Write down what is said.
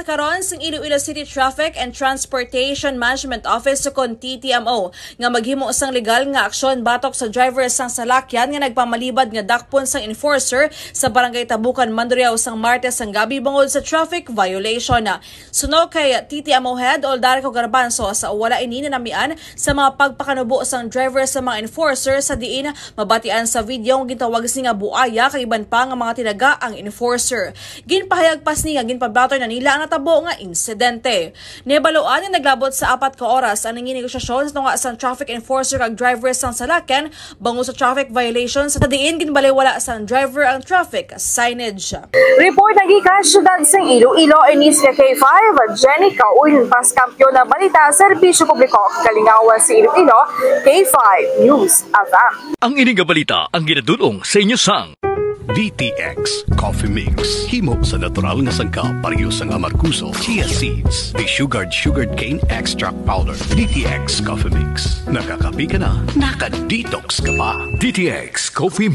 sa karon sa Iloilo City Traffic and Transportation Management Office sukon TTMO nga maghimo sang legal nga aksyon batok sa driver sang salakyan nga nagpamalibad nga dakpon sang enforcer sa Barangay Tabukan, Mandurriao sang Martes sang gabi bangod sa traffic violation. Suno kay TTMO Head Oldarco Garbanzo sa wala ini namian sa mga pagpakanubo sang driver sa mga enforcer sa diin mabatian sa video nga gitawag nga buaya kay iban pa nga mga tinaga ang enforcer. Ginpahayag pas niya ginpabatoy na nila ang natabo nga insidente. Nebaloan nga naglabot sa 4 ka oras ang negosasyon sa tunga sang traffic enforcer kag driver sang salakyan bango sa traffic violations sa diin ginbalewala sang driver ang traffic signage. Report ng gikan syudad sang Iloilo inis ka K5 Jenny Kauin pas kampiyon na balita serbisyo publiko kalingawan sa Iloilo K5 News FM. Ang ining balita ang ginadulong sa inyo sang DTX Coffee Mix. Himo sa natural nga sangka pareho sang amarkuso, chia seeds, sugared cane extract powder. DTX Coffee Mix. Nakakapi ka na, naka-detox ka pa. DTX Coffee